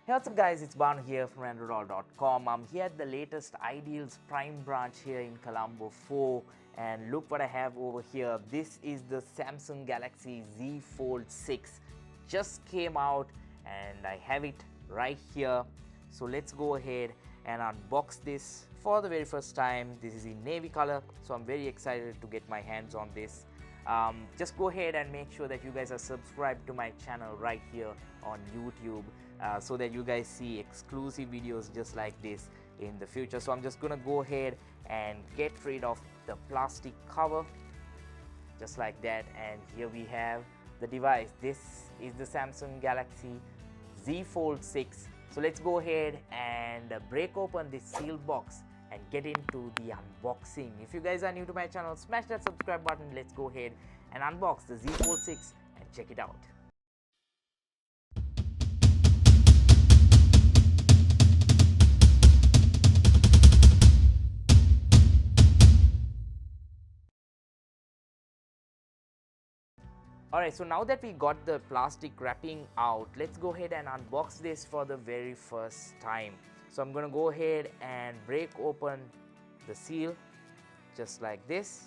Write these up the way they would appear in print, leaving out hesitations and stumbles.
Hey, what's up guys, it's Banu here from androdollar.com. I'm here at the latest Ideals Prime branch here in Colombo 4, and look what I have over here. This is the Samsung Galaxy Z Fold 6. Just came out and I have it right here. So let's go ahead and unbox this for the very first time. This is in navy color, so I'm very excited to get my hands on this. Just go ahead and make sure that you guys are subscribed to my channel right here on YouTube, so that you guys see exclusive videos just like this in the future. So I'm just gonna go ahead and get rid of the plastic cover just like that, and here we have the device. This is the Samsung Galaxy Z Fold 6. So let's go ahead and break open this sealed box and get into the unboxing. If you guys are new to my channel, smash that subscribe button. Let's go ahead and unbox the Z Fold 6 and check it out. Alright, so now that we got the plastic wrapping out, let's go ahead and unbox this for the very first time. So I'm going to go ahead and break open the seal just like this,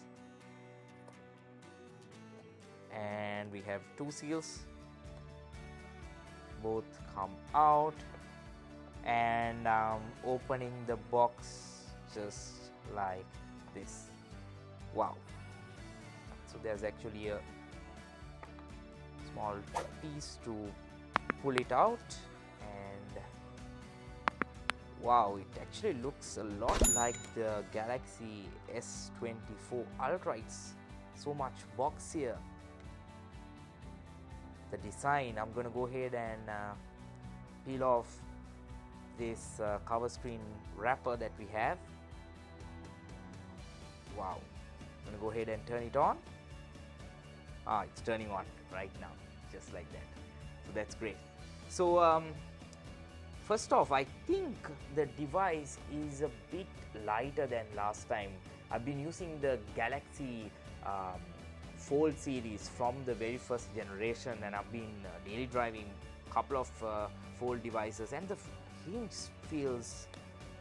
and we have two seals, both come out, and opening the box just like this. Wow, so there's actually a small piece to pull it out, and wow, it actually looks a lot like the Galaxy S24 Ultra. It's so much boxier. The design, I'm going to go ahead and peel off this cover screen wrapper that we have. Wow, I'm going to go ahead and turn it on. It's turning on right now, just like that. So that's great. So first off, I think the device is a bit lighter than last time. I've been using the Galaxy Fold series from the very first generation, and I've been daily driving a couple of Fold devices, and the hinge feels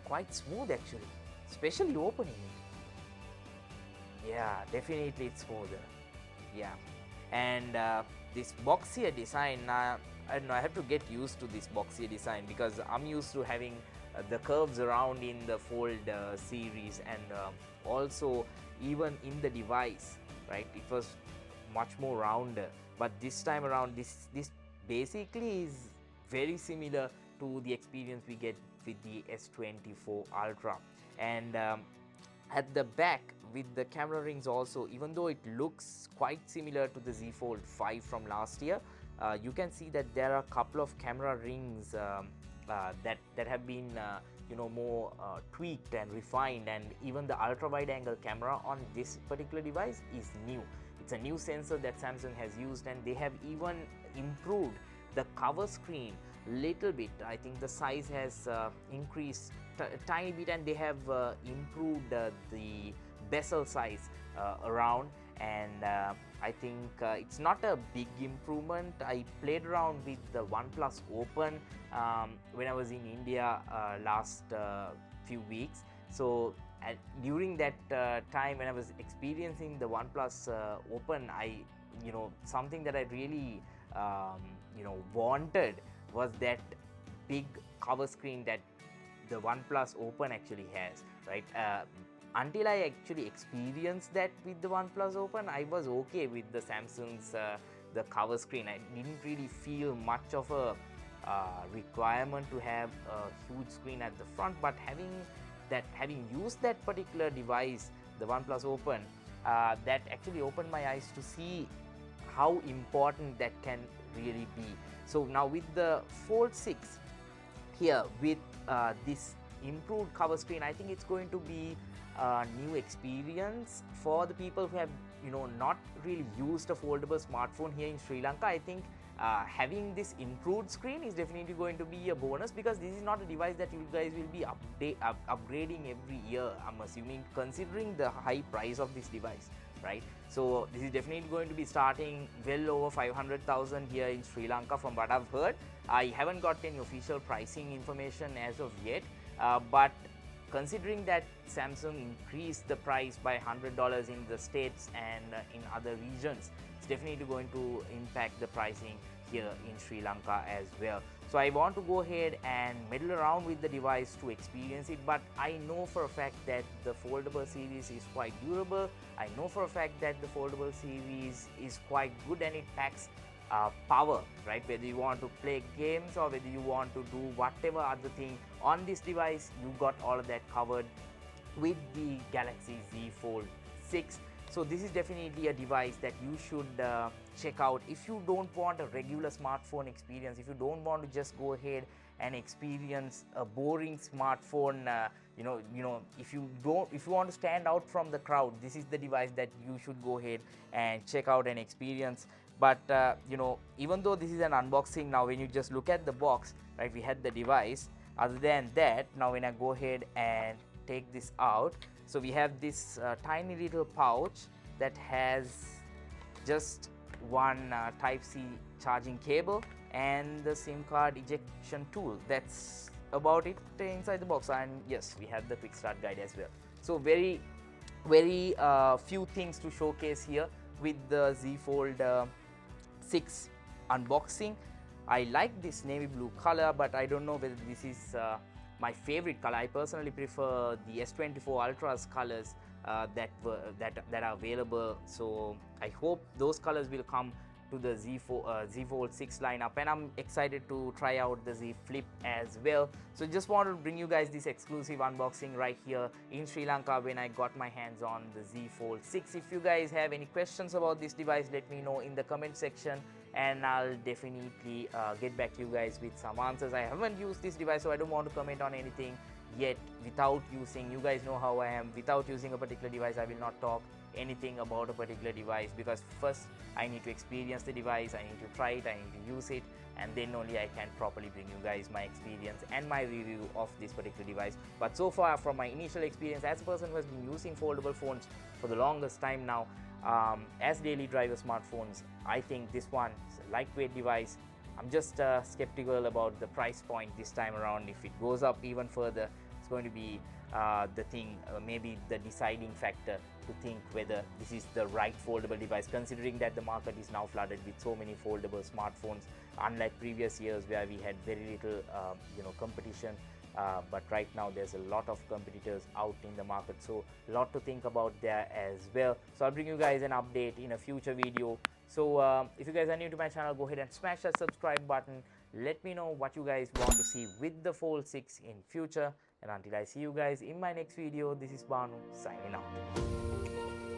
quite smooth actually, especially opening it. Yeah, definitely it's smoother. Yeah, and this boxier design, I don't know, I have to get used to this boxier design because I'm used to having the curves around in the Fold series, and also even in the device, right, it was much more rounder, but this time around this basically is very similar to the experience we get with the S24 Ultra. And at the back with the camera rings also, even though it looks quite similar to the Z Fold 5 from last year, you can see that there are a couple of camera rings that have been more tweaked and refined, and even the ultra wide angle camera on this particular device is new. It's a new sensor that Samsung has used, and they have even improved the cover screen little bit. I think the size has increased a tiny bit, and they have improved the bezel size around, and I think it's not a big improvement. I played around with the OnePlus Open when I was in India last few weeks. So during that time when I was experiencing the OnePlus Open, something that I really wanted was that big cover screen that the OnePlus Open actually has, right? Until I actually experienced that with the OnePlus Open, I was okay with the Samsung's the cover screen. I didn't really feel much of a requirement to have a huge screen at the front, but having used that particular device, the OnePlus Open, that actually opened my eyes to see how important that can really be. So now with the Fold 6 here with this improved cover screen, I think it's going to be a new experience for the people who have not really used a foldable smartphone here in Sri Lanka. I think having this improved screen is definitely going to be a bonus, because this is not a device that you guys will be upgrading every year, I'm assuming, considering the high price of this device, right? So this is definitely going to be starting well over 500,000 here in Sri Lanka from what I've heard. I haven't got any official pricing information as of yet, but considering that Samsung increased the price by $100 in the States and in other regions, it's definitely going to impact the pricing here in Sri Lanka as well. So I want to go ahead and meddle around with the device to experience it, but I know for a fact that the foldable series is quite durable. I know for a fact that the foldable series is quite good and it packs power, right? Whether you want to play games or whether you want to do whatever other thing on this device, you got all of that covered with the Galaxy Z Fold 6. So this is definitely a device that you should check out if you don't want a regular smartphone experience, if you don't want to just go ahead and experience a boring smartphone, if you want to stand out from the crowd, this is the device that you should go ahead and check out and experience. But even though this is an unboxing, now when you just look at the box, right, we had the device. Other than that, now when I go ahead and take this out, so we have this tiny little pouch that has just one Type-C charging cable and the SIM card ejection tool. That's about it inside the box. And yes, we have the quick start guide as well. So very few things to showcase here with the Z Fold 6 unboxing. I like this navy blue color, but I don't know whether this is my favorite color. I personally prefer the S24 Ultra's colors that are available. So I hope those colors will come to the Z Fold 6 lineup, and I'm excited to try out the Z Flip as well. So just wanted to bring you guys this exclusive unboxing right here in Sri Lanka when I got my hands on the Z Fold 6. If you guys have any questions about this device, let me know in the comment section and I'll definitely get back to you guys with some answers. I haven't used this device, so I don't want to comment on anything yet without using. You guys know how I am. Without using a particular device, I will not talk anything about a particular device, because first I need to experience the device, I need to try it, I need to use it, and then only I can properly bring you guys my experience and my review of this particular device. But so far, from my initial experience as a person who has been using foldable phones for the longest time now, as daily driver smartphones, I think this one is a lightweight device. I'm just skeptical about the price point this time around. If it goes up even further, it's going to be the thing, maybe the deciding factor to think whether this is the right foldable device, considering that the market is now flooded with so many foldable smartphones, unlike previous years where we had very little competition. But right now there's a lot of competitors out in the market, so a lot to think about there as well. So I'll bring you guys an update in a future video. So if you guys are new to my channel, go ahead and smash that subscribe button. Let me know what you guys want to see with the Fold 6 in future, and until I see you guys in my next video, this is Banu signing out.